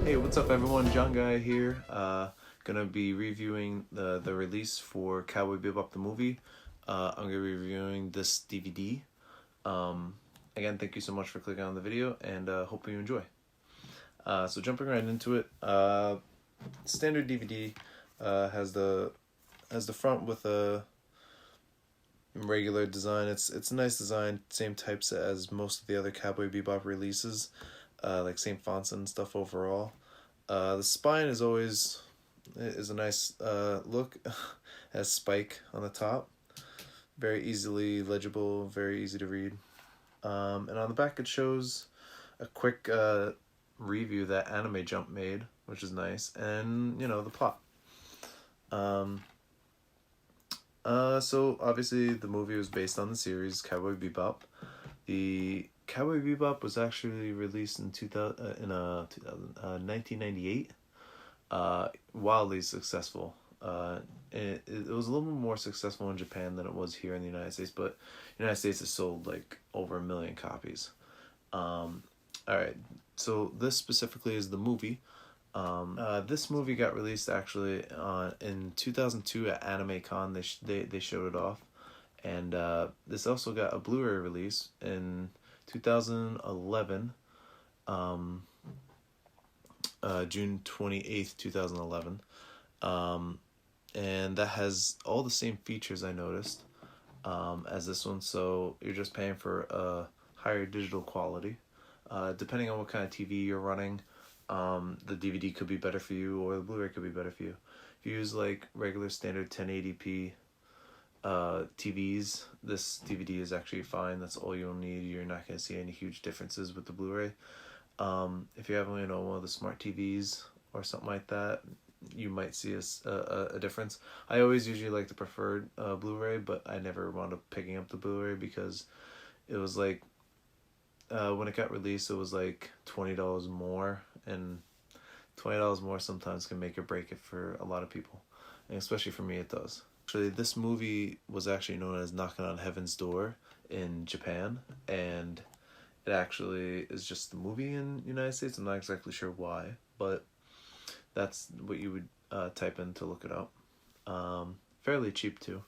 Hey, what's up everyone? John Guy here. Gonna be reviewing the release for Cowboy Bebop the movie. I'm gonna be reviewing this DVD. Again, thank you so much for clicking on the video, and hope you enjoy. So jumping right into it, standard DVD has the front with a regular design. It's a nice design, same types as most of the other Cowboy Bebop releases. Like same fonts and stuff overall. The spine is always a nice look. Has Spike on the top, very easily legible, very easy to read. And on the back it shows a quick review that Anime Jump made, which is nice, and the plot. So obviously the movie was based on the series Cowboy Bebop. The Cowboy Bebop was actually released in 1998. Wildly successful. It was a little more successful in Japan than it was here in the United States, but the United States has sold like over 1 million copies. Alright, so this specifically is the movie. This movie got released actually in 2002 at Anime Con. They showed it off. And this also got a Blu-ray release in 2011, June 28th, 2011. And that has all the same features I noticed as this one, so you're just paying for a higher digital quality. Depending on what kind of TV you're running, the DVD could be better for you, or the Blu-ray could be better for you. If you use like regular standard 1080p TVs, this DVD is actually fine. That's all you'll need. You're not going to see any huge differences with the Blu-ray. If you have one of the smart TVs or something like that, you might see a difference. I always usually like the preferred Blu-ray, but I never wound up picking up the Blu-ray because it was like when it got released, it was like $20 more, and $20 more sometimes can make or break it for a lot of people, and especially for me it does. Actually, this movie was actually known as Knocking on Heaven's Door in Japan, and it actually is just the movie in the United States. I'm not exactly sure why, but that's what you would type in to look it up. Fairly cheap too.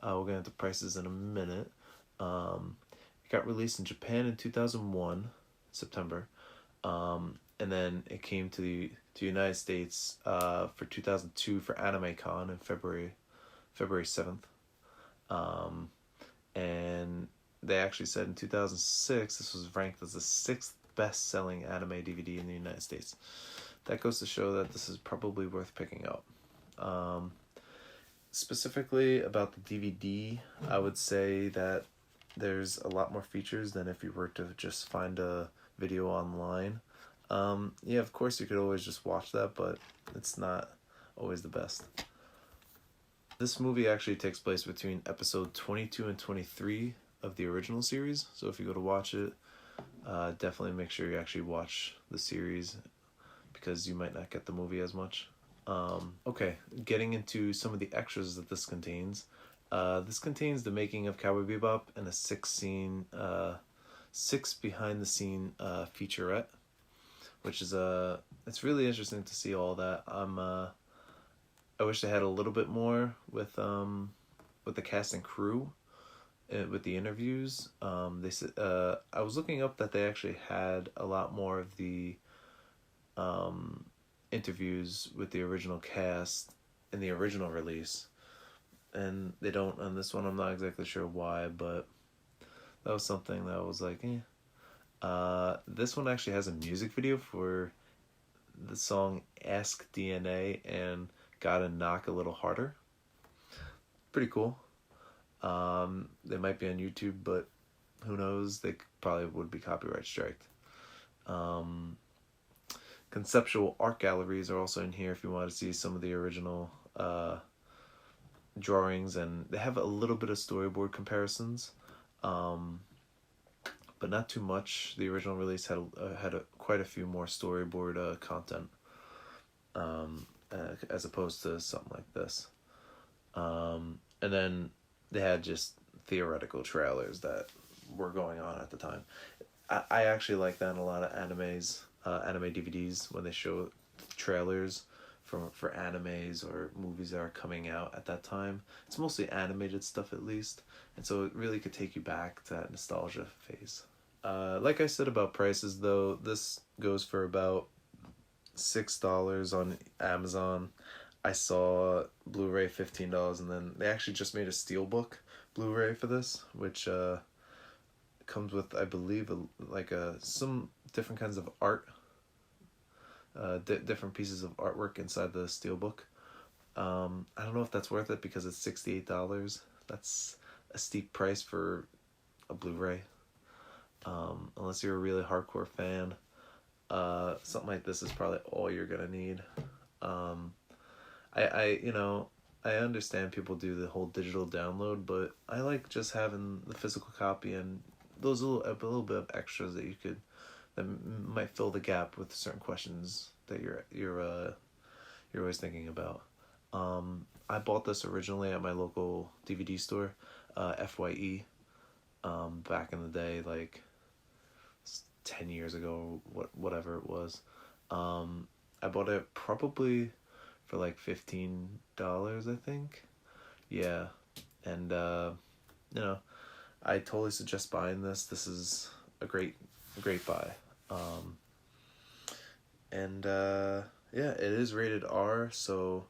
We'll get into prices in a minute. It got released in Japan in 2001, September, and then it came to the United States for 2002 for Anime Con in February 7th. And they actually said in 2006 this was ranked as the 6th best-selling anime DVD in the United States. That goes to show that this is probably worth picking up. Specifically about the DVD, I would say that there's a lot more features than if you were to just find a video online. Yeah, of course you could always just watch that, but it's not always the best. This movie actually takes place between episode 22 and 23 of the original series. So if you go to watch it, definitely make sure you actually watch the series, because you might not get the movie as much. Okay, getting into some of the extras that this contains. This contains the making of Cowboy Bebop and a 6 behind the scene featurette, which is it's really interesting to see all that. I wish they had a little bit more with the cast and crew, with the interviews. They said I was looking up that they actually had a lot more of the interviews with the original cast in the original release, and they don't on this one. I'm not exactly sure why, but that was something that was like, this one actually has a music video for the song Ask DNA and Gotta Knock a Little Harder. Pretty cool. They might be on YouTube, but who knows? They probably would be copyright striked. Conceptual art galleries are also in here if you want to see some of the original drawings, and they have a little bit of storyboard comparisons, but not too much. The original release had quite a few more storyboard content, as opposed to something like this. And then they had just theoretical trailers that were going on at the time. I actually like that in a lot of animes. anime DVDs when they show trailers for animes or movies that are coming out at that time. It's mostly animated stuff at least, and so it really could take you back to that nostalgia phase. Like I said about prices though, this goes for about $6 on Amazon. I saw Blu-ray $15, and then they actually just made a Steelbook Blu-ray for this, which comes with, I believe, some different kinds of art, different pieces of artwork inside the Steelbook. I don't know if that's worth it because it's $68. That's a steep price for a Blu-ray. Unless you're a really hardcore fan, something like this is probably all you're gonna need. I understand people do the whole digital download, but I like just having the physical copy and those a little bit of extras that might fill the gap with certain questions that you're always thinking about. I bought this originally at my local DVD store, FYE, back in the day, like 10 years ago, whatever it was. I bought it probably for like $15, I think. Yeah. And I totally suggest buying this. This is a great buy. Yeah, it is rated R, so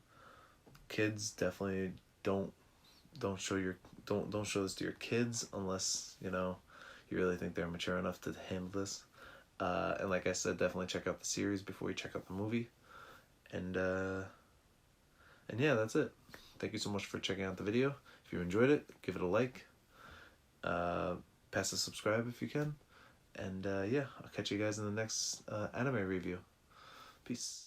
kids definitely don't show this to your kids unless you really think they're mature enough to handle this. And like I said, definitely check out the series before you check out the movie. And yeah, that's it. Thank you so much for checking out the video. If you enjoyed it, give it a like. Pass a subscribe if you can. And yeah, I'll catch you guys in the next anime review. Peace.